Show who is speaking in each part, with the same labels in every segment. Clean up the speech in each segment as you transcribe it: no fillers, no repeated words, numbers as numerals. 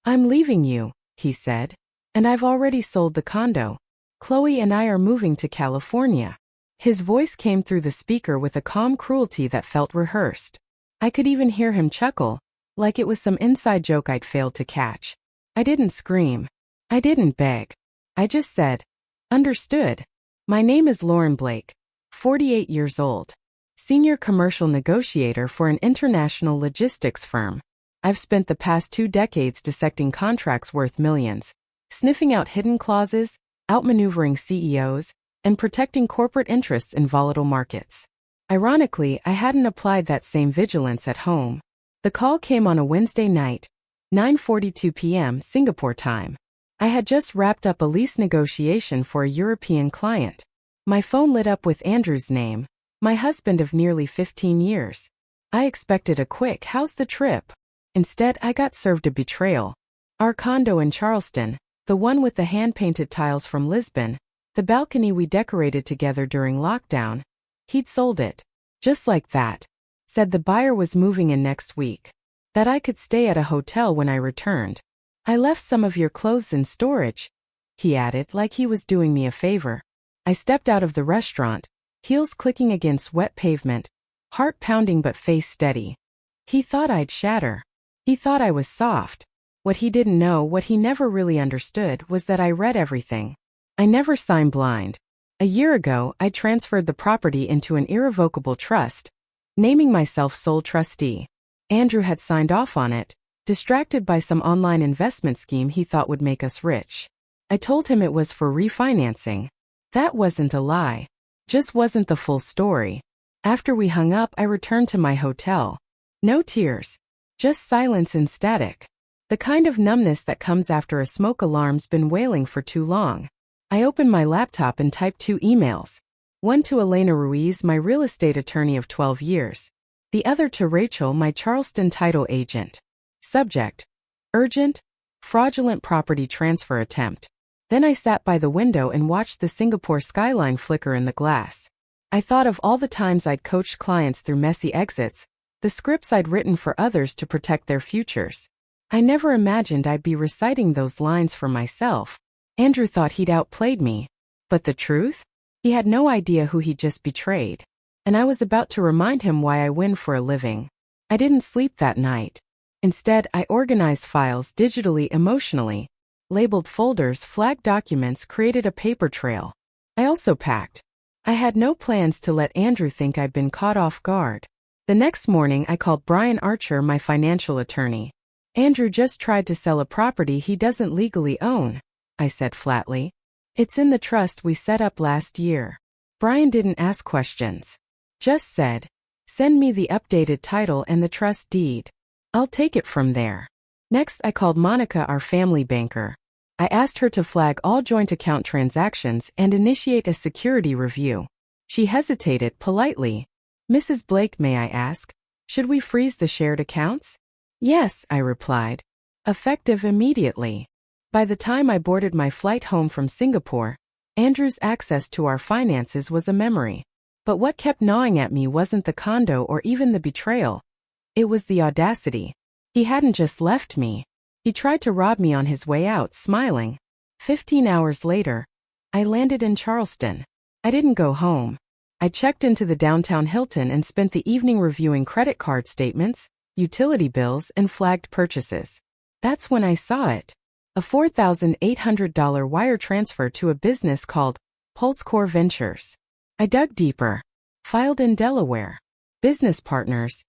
Speaker 1: I'm leaving you, he said. And I've already sold the condo. Chloe and I are moving to California. His voice came through the speaker with a calm cruelty that felt rehearsed. I could even hear him chuckle, like it was some inside joke I'd failed to catch. I didn't scream. I didn't beg. I just said, "Understood. My name is Lauren Blake, 48 years old, senior commercial negotiator for an international logistics firm. I've spent the past 2 decades dissecting contracts worth millions, sniffing out hidden clauses, outmaneuvering CEOs, and protecting corporate interests in volatile markets." Ironically, I hadn't applied that same vigilance at home. The call came on a Wednesday night, 9:42 p.m. Singapore time. I had just wrapped up a lease negotiation for a European client. My phone lit up with Andrew's name, my husband of nearly 15 years. I expected a quick "how's the trip?" Instead, I got served a betrayal. Our condo in Charleston, the one with the hand-painted tiles from Lisbon, the balcony we decorated together during lockdown, he'd sold it. Just like that. Said the buyer was moving in next week. That I could stay at a hotel when I returned. "I left some of your clothes in storage," he added, like he was doing me a favor. I stepped out of the restaurant, heels clicking against wet pavement, heart pounding but face steady. He thought I'd shatter. He thought I was soft. What he didn't know, what he never really understood, was that I read everything. I never signed blind. A year ago, I transferred the property into an irrevocable trust, naming myself sole trustee. Andrew had signed off on it, distracted by some online investment scheme he thought would make us rich. I told him it was for refinancing. That wasn't a lie. Just wasn't the full story. After we hung up, I returned to my hotel. No tears. Just silence and static. The kind of numbness that comes after a smoke alarm's been wailing for too long. I opened my laptop and typed 2 emails. One to Elena Ruiz, my real estate attorney of 12 years. The other to Rachel, my Charleston title agent. Subject: urgent, fraudulent property transfer attempt. Then I sat by the window and watched the Singapore skyline flicker in the glass. I thought of all the times I'd coached clients through messy exits, the scripts I'd written for others to protect their futures. I never imagined I'd be reciting those lines for myself. Andrew thought he'd outplayed me. But the truth? He had no idea who he'd just betrayed. And I was about to remind him why I win for a living. I didn't sleep that night. Instead, I organized files digitally, emotionally, labeled folders, flagged documents, created a paper trail. I also packed. I had no plans to let Andrew think I'd been caught off guard. The next morning, I called Brian Archer, my financial attorney. "Andrew just tried to sell a property he doesn't legally own," I said flatly. "It's in the trust we set up last year." Brian didn't ask questions. Just said, "Send me the updated title and the trust deed. I'll take it from there." Next, I called Monica, our family banker. I asked her to flag all joint account transactions and initiate a security review. She hesitated politely. "Mrs. Blake, may I ask, should we freeze the shared accounts?" "Yes," I replied. Effective immediately. By the time I boarded my flight home from Singapore, Andrew's access to our finances was a memory. But what kept gnawing at me wasn't the condo or even the betrayal. It was the audacity. He hadn't just left me. He tried to rob me on his way out, smiling. 15 hours later, I landed in Charleston. I didn't go home. I checked into the downtown Hilton and spent the evening reviewing credit card statements, utility bills, and flagged purchases. That's when I saw it. A $4,800 wire transfer to a business called PulseCore Ventures. I dug deeper. Filed in Delaware. Business partners: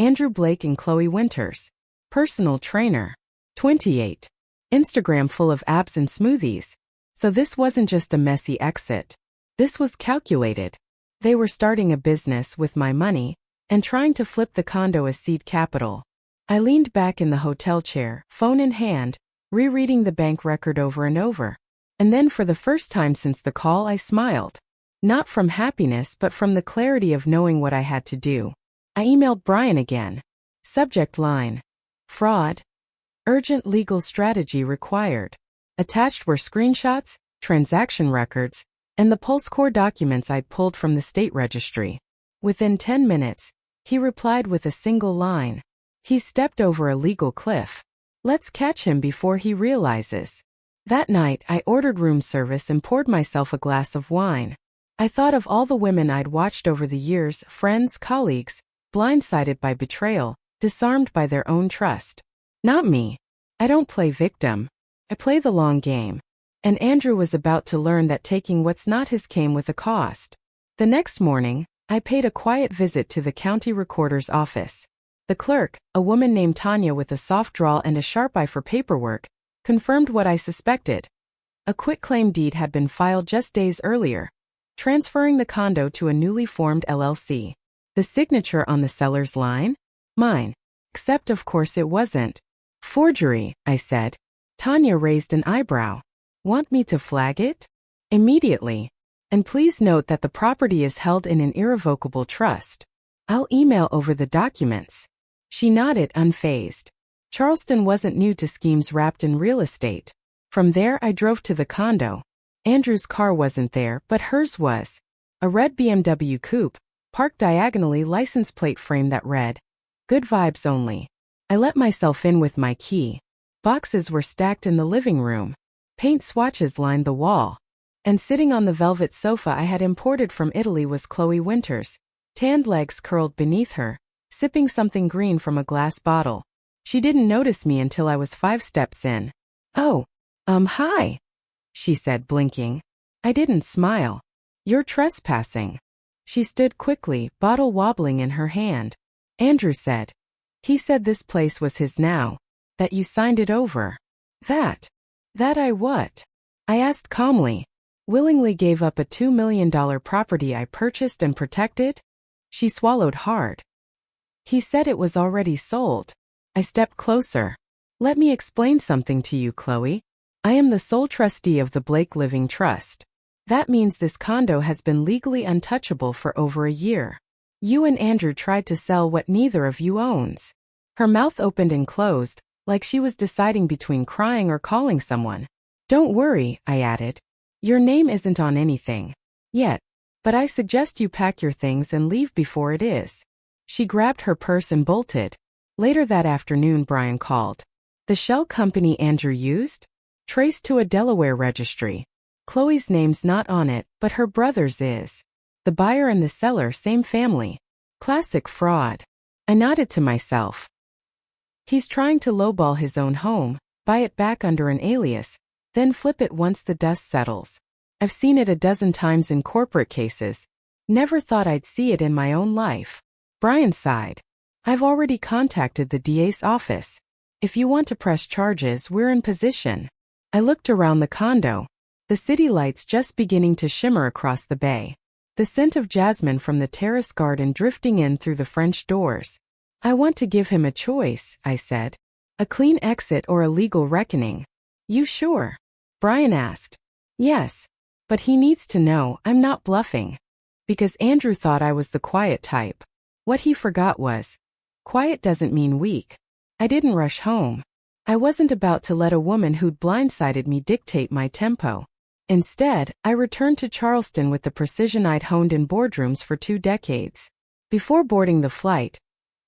Speaker 1: Andrew Blake and Chloe Winters. Personal trainer. 28. Instagram full of abs and smoothies. So this wasn't just a messy exit. This was calculated. They were starting a business with my money and trying to flip the condo as seed capital. I leaned back in the hotel chair, phone in hand, rereading the bank record over and over. And then for the first time since the call, I smiled. Not from happiness, but from the clarity of knowing what I had to do. I emailed Brian again. Subject line: fraud. Urgent legal strategy required. Attached were screenshots, transaction records, and the PulseCore documents I'd pulled from the state registry. Within 10 minutes, he replied with a single line. He stepped over a legal cliff. Let's catch him before he realizes. That night, I ordered room service and poured myself a glass of wine. I thought of all the women I'd watched over the years, friends, colleagues, blindsided by betrayal, disarmed by their own trust. Not me. I don't play victim. I play the long game. And Andrew was about to learn that taking what's not his came with a cost. The next morning, I paid a quiet visit to the county recorder's office. The clerk, a woman named Tanya with a soft drawl and a sharp eye for paperwork, confirmed what I suspected. A quitclaim deed had been filed just days earlier, transferring the condo to a newly formed LLC. The signature on the seller's line? Mine. Except of course it wasn't. Forgery, I said. Tanya raised an eyebrow. Want me to flag it? Immediately. And please note that the property is held in an irrevocable trust. I'll email over the documents. She nodded unfazed. Charleston wasn't new to schemes wrapped in real estate. From there I drove to the condo. Andrew's car wasn't there, but hers was. A red BMW coupe, parked diagonally, license plate frame that read, "Good vibes only." I let myself in with my key. Boxes were stacked in the living room. Paint swatches lined the wall. And sitting on the velvet sofa I had imported from Italy was Chloe Winters, tanned legs curled beneath her, sipping something green from a glass bottle. She didn't notice me until I was 5 steps in. "Oh, hi," she said, blinking. I didn't smile. "You're trespassing." She stood quickly, bottle wobbling in her hand. Andrew said. He said this place was his now. That you signed it over. That I what? I asked calmly. Willingly gave up a $2 million property I purchased and protected? She swallowed hard. He said it was already sold. I stepped closer. Let me explain something to you, Chloe. I am the sole trustee of the Blake Living Trust. That means this condo has been legally untouchable for over a year. You and Andrew tried to sell what neither of you owns. Her mouth opened and closed, like she was deciding between crying or calling someone. Don't worry, I added. Your name isn't on anything. Yet. But I suggest you pack your things and leave before it is. She grabbed her purse and bolted. Later that afternoon Brian called. The shell company Andrew used? Traced to a Delaware registry. Chloe's name's not on it, but her brother's is. The buyer and the seller same family. Classic fraud. I nodded to myself. He's trying to lowball his own home, buy it back under an alias, then flip it once the dust settles. I've seen it a dozen times in corporate cases. Never thought I'd see it in my own life. Brian sighed. I've already contacted the DA's office. If you want to press charges, we're in position. I looked around the condo. The city lights just beginning to shimmer across the bay. The scent of jasmine from the terrace garden drifting in through the French doors. I want to give him a choice, I said. A clean exit or a legal reckoning. You sure? Brian asked. Yes. But he needs to know I'm not bluffing. Because Andrew thought I was the quiet type. What he forgot was, quiet doesn't mean weak. I didn't rush home. I wasn't about to let a woman who'd blindsided me dictate my tempo. Instead, I returned to Charleston with the precision I'd honed in boardrooms for 2 decades. Before boarding the flight,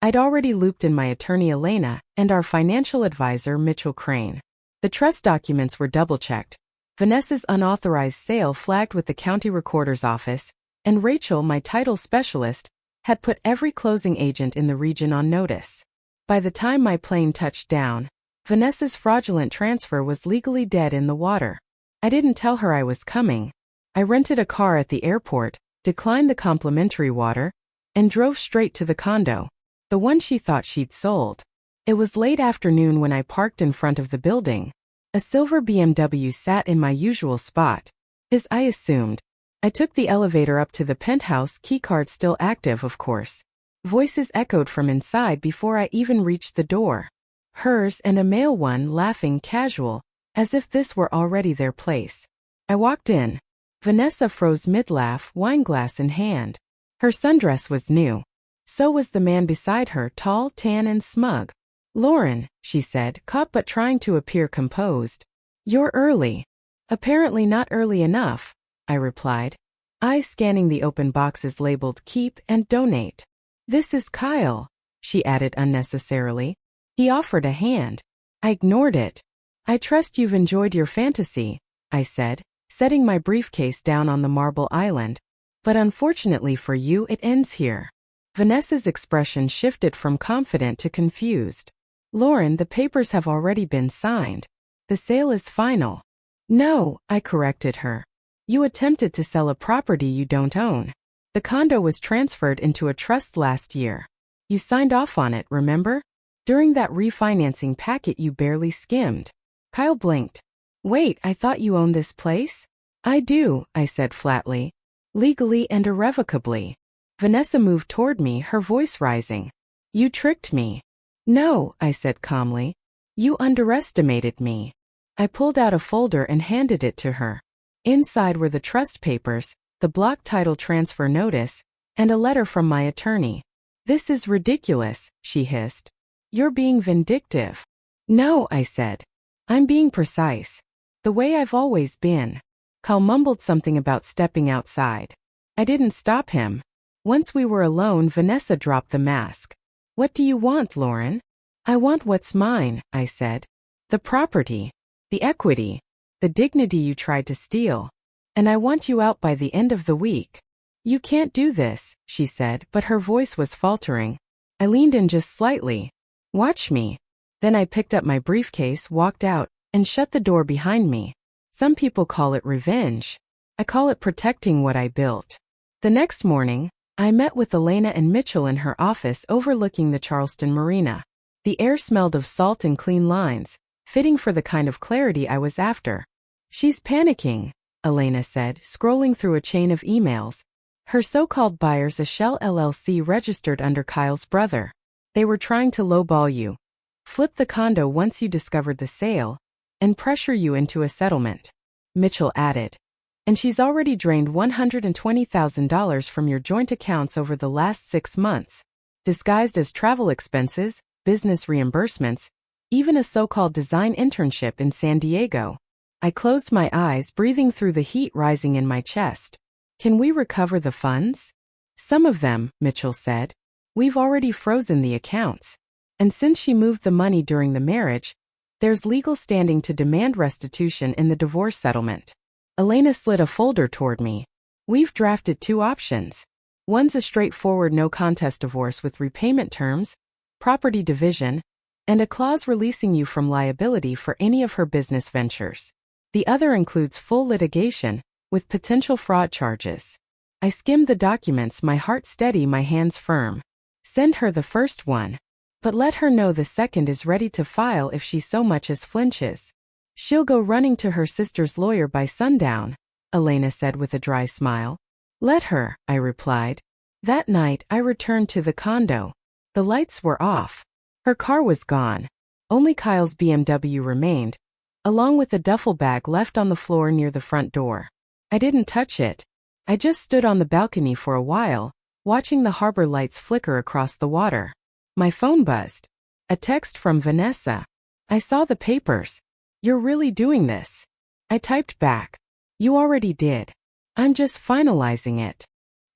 Speaker 1: I'd already looped in my attorney Elena and our financial advisor Mitchell Crane. The trust documents were double-checked. Vanessa's unauthorized sale flagged with the county recorder's office, and Rachel, my title specialist, had put every closing agent in the region on notice. By the time my plane touched down, Vanessa's fraudulent transfer was legally dead in the water. I didn't tell her I was coming. I rented a car at the airport, declined the complimentary water, and drove straight to the condo, the one she thought she'd sold. It was late afternoon when I parked in front of the building. A silver BMW sat in my usual spot. As I assumed, I took the elevator up to the penthouse, keycard still active of course. Voices echoed from inside before I even reached the door. Hers and a male one laughing casual, as if this were already their place. I walked in. Vanessa froze mid-laugh, wineglass in hand. Her sundress was new. So was the man beside her, tall, tan and smug. Lauren, she said, caught but trying to appear composed. You're early. Apparently not early enough, I replied. Eyes scanning the open boxes labeled keep and donate. This is Kyle, she added unnecessarily. He offered a hand. I ignored it. I trust you've enjoyed your fantasy, I said, setting my briefcase down on the marble island. But unfortunately for you, it ends here. Vanessa's expression shifted from confident to confused. Lauren, the papers have already been signed. The sale is final. No, I corrected her. You attempted to sell a property you don't own. The condo was transferred into a trust last year. You signed off on it, remember? During that refinancing packet you barely skimmed. Kyle blinked. Wait, I thought you owned this place? I do, I said flatly. Legally and irrevocably. Vanessa moved toward me, her voice rising. You tricked me. No, I said calmly. You underestimated me. I pulled out a folder and handed it to her. Inside were the trust papers, the block title transfer notice, and a letter from my attorney. This is ridiculous, she hissed. You're being vindictive. No, I said. I'm being precise. The way I've always been. Kyle mumbled something about stepping outside. I didn't stop him. Once we were alone, Vanessa dropped the mask. What do you want, Lauren? I want what's mine, I said. The property. The equity. The dignity you tried to steal. And I want you out by the end of the week. You can't do this, she said, but her voice was faltering. I leaned in just slightly. Watch me. Then I picked up my briefcase, walked out, and shut the door behind me. Some people call it revenge. I call it protecting what I built. The next morning, I met with Elena and Mitchell in her office overlooking the Charleston Marina. The air smelled of salt and clean lines, fitting for the kind of clarity I was after. She's panicking, Elena said, scrolling through a chain of emails. Her so-called buyers, a Shell LLC registered under Kyle's brother. They were trying to lowball you. Flip the condo once you discovered the sale, and pressure you into a settlement. Mitchell added. And she's already drained $120,000 from your joint accounts over the last 6 months, disguised as travel expenses, business reimbursements, even a so-called design internship in San Diego. I closed my eyes, breathing through the heat rising in my chest. Can we recover the funds? Some of them, Mitchell said. We've already frozen the accounts. And since she moved the money during the marriage, there's legal standing to demand restitution in the divorce settlement. Elena slid a folder toward me. We've drafted 2 options. One's a straightforward no-contest divorce with repayment terms, property division, and a clause releasing you from liability for any of her business ventures. The other includes full litigation, with potential fraud charges. I skimmed the documents, my heart steady, my hands firm. Send her the first one. But let her know the second is ready to file if she so much as flinches. She'll go running to her sister's lawyer by sundown, Elena said with a dry smile. Let her, I replied. That night, I returned to the condo. The lights were off. Her car was gone. Only Kyle's BMW remained, along with a duffel bag left on the floor near the front door. I didn't touch it. I just stood on the balcony for a while, watching the harbor lights flicker across the water. My phone buzzed. A text from Vanessa. I saw the papers. You're really doing this. I typed back. You already did. I'm just finalizing it.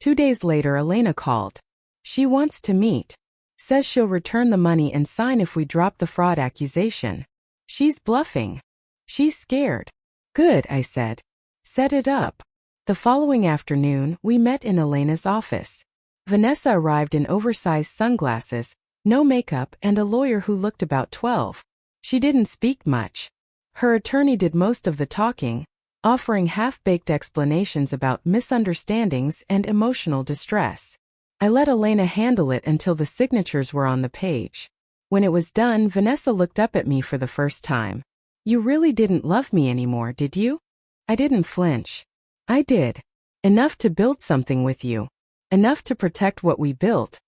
Speaker 1: 2 days later, Elena called. She wants to meet. Says she'll return the money and sign if we drop the fraud accusation. She's bluffing. She's scared. Good, I said. Set it up. The following afternoon, we met in Elena's office. Vanessa arrived in oversized sunglasses, no makeup, and a lawyer who looked about 12. She didn't speak much. Her attorney did most of the talking, offering half-baked explanations about misunderstandings and emotional distress. I let Elena handle it until the signatures were on the page. When it was done, Vanessa looked up at me for the first time. You really didn't love me anymore, did you? I didn't flinch. I did. Enough to build something with you. Enough to protect what we built.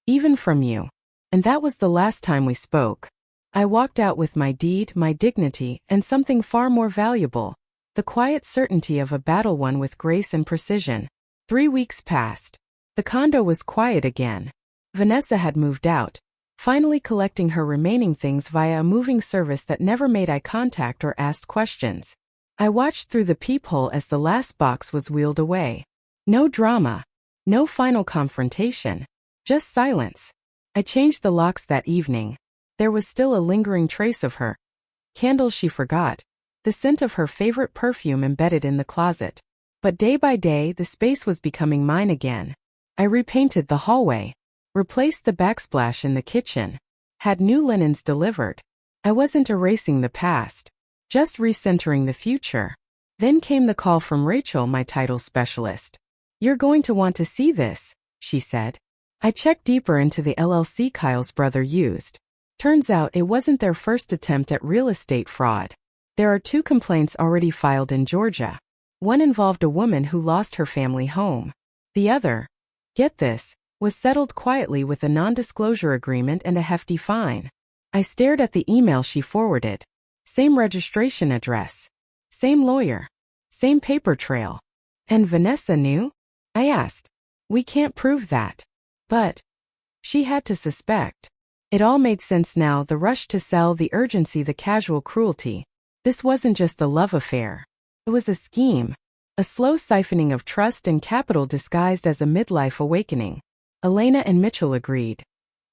Speaker 1: Even from you. And that was the last time we spoke. I walked out with my deed, my dignity, and something far more valuable. The quiet certainty of a battle won with grace and precision. 3 weeks passed. The condo was quiet again. Vanessa had moved out, finally collecting her remaining things via a moving service that never made eye contact or asked questions. I watched through the peephole as the last box was wheeled away. No drama. No final confrontation. Just silence. I changed the locks that evening. There was still a lingering trace of her, candles she forgot, the scent of her favorite perfume embedded in the closet. But day by day, the space was becoming mine again. I repainted the hallway, replaced the backsplash in the kitchen, had new linens delivered. I wasn't erasing the past, just recentering the future. Then came the call from Rachel, my title specialist. "You're going to want to see this," she said. I checked deeper into the LLC Kyle's brother used. Turns out it wasn't their first attempt at real estate fraud. There are 2 complaints already filed in Georgia. One involved a woman who lost her family home. The other, get this, was settled quietly with a non-disclosure agreement and a hefty fine. I stared at the email she forwarded. Same registration address. Same lawyer. Same paper trail. And Vanessa knew? I asked. "We can't prove that." But she had to suspect. It all made sense now, the rush to sell, the urgency, the casual cruelty. This wasn't just a love affair. It was a scheme. A slow siphoning of trust and capital disguised as a midlife awakening. Elena and Mitchell agreed.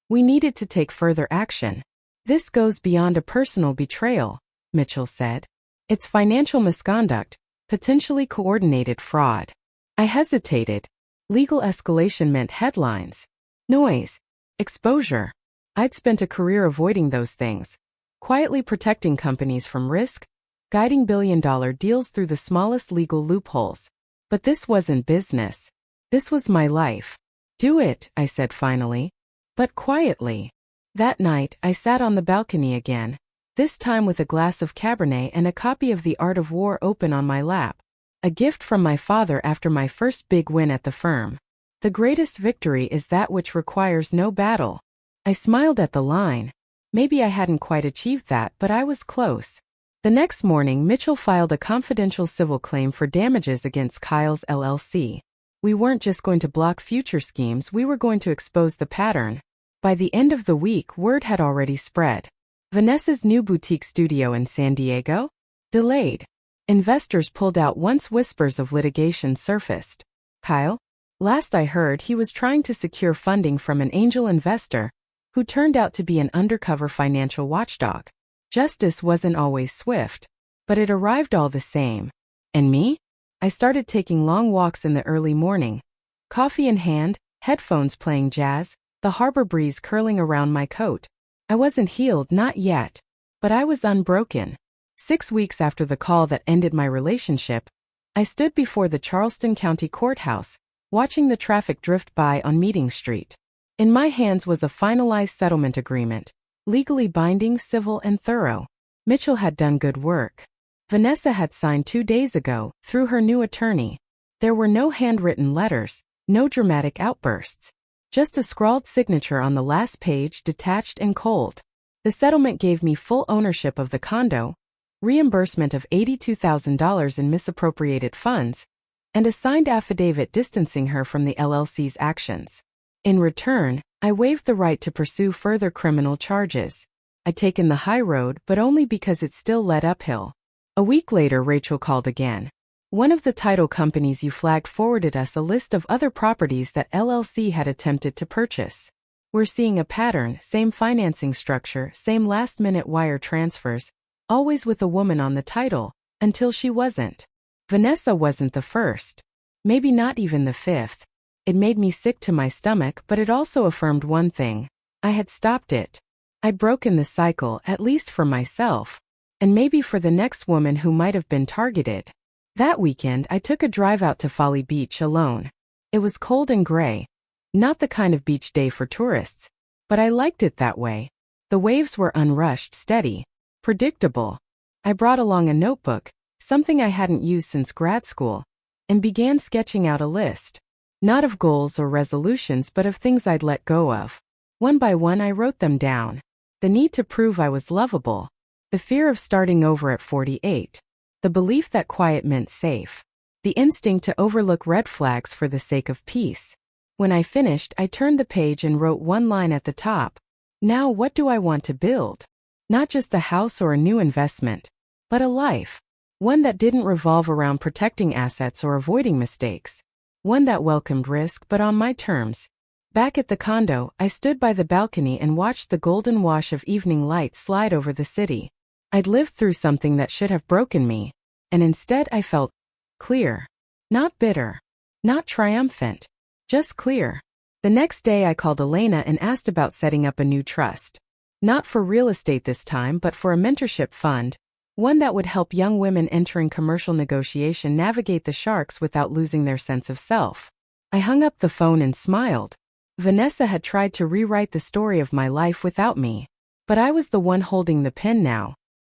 Speaker 1: We needed to take further action. "This goes beyond a personal betrayal," Mitchell said. "It's financial misconduct, potentially coordinated fraud." I hesitated. Legal escalation meant headlines, noise, exposure. I'd spent a career avoiding those things, quietly protecting companies from risk, guiding billion-dollar deals through the smallest legal loopholes. But this wasn't business. This was my life. "Do it," I said finally, but quietly. That night, I sat on the balcony again, this time with a glass of Cabernet and a copy of The Art of War open on my lap. A gift from my father after my first big win at the firm. The greatest victory is that which requires no battle. I smiled at the line. Maybe I hadn't quite achieved that, but I was close. The next morning, Mitchell filed a confidential civil claim for damages against Kyle's LLC. We weren't just going to block future schemes, we were going to expose the pattern. By the end of the week, word had already spread. Vanessa's new boutique studio in San Diego? Delayed. Investors pulled out once whispers of litigation surfaced. Kyle? Last I heard, he was trying to secure funding from an angel investor, who turned out to be an undercover financial watchdog. Justice wasn't always swift, but it arrived all the same. And me? I started taking long walks in the early morning, coffee in hand, headphones playing jazz, the harbor breeze curling around my coat. I wasn't healed, not yet, but I was unbroken. 6 weeks after the call that ended my relationship, I stood before the Charleston County Courthouse, watching the traffic drift by on Meeting Street. In my hands was a finalized settlement agreement, legally binding, civil, and thorough. Mitchell had done good work. Vanessa had signed 2 days ago, through her new attorney. There were no handwritten letters, no dramatic outbursts. Just a scrawled signature on the last page, detached and cold. The settlement gave me full ownership of the condo, reimbursement of $82,000 in misappropriated funds, and a signed affidavit distancing her from the LLC's actions. In return, I waived the right to pursue further criminal charges. I'd taken the high road, but only because it still led uphill. A week later, Rachel called again. "One of the title companies you flagged forwarded us a list of other properties that LLC had attempted to purchase. We're seeing a pattern, same financing structure, same last-minute wire transfers, always with a woman on the title, until she wasn't. Vanessa wasn't the first. Maybe not even the 5th. It made me sick to my stomach, but it also affirmed one thing. I had stopped it. I'd broken the cycle, at least for myself, and maybe for the next woman who might have been targeted. That weekend, I took a drive out to Folly Beach alone. It was cold and gray. Not the kind of beach day for tourists, but I liked it that way. The waves were unrushed, steady, predictable. I brought along a notebook, something I hadn't used since grad school, and began sketching out a list. Not of goals or resolutions, but of things I'd let go of. One by one, I wrote them down. The need to prove I was lovable. The fear of starting over at 48. The belief that quiet meant safe. The instinct to overlook red flags for the sake of peace. When I finished, I turned the page and wrote one line at the top. Now what do I want to build? Not just a house or a new investment, but a life. One that didn't revolve around protecting assets or avoiding mistakes. One that welcomed risk, but on my terms. Back at the condo, I stood by the balcony and watched the golden wash of evening light slide over the city. I'd lived through something that should have broken me, and instead I felt clear. Not bitter. Not triumphant. Just clear. The next day I called Elena and asked about setting up a new trust. Not for real estate this time, but for a mentorship fund, one that would help young women entering commercial negotiation navigate the sharks without losing their sense of self. I hung up the phone and smiled. Vanessa had tried to rewrite the story of my life without me, but I was the one holding the pen now,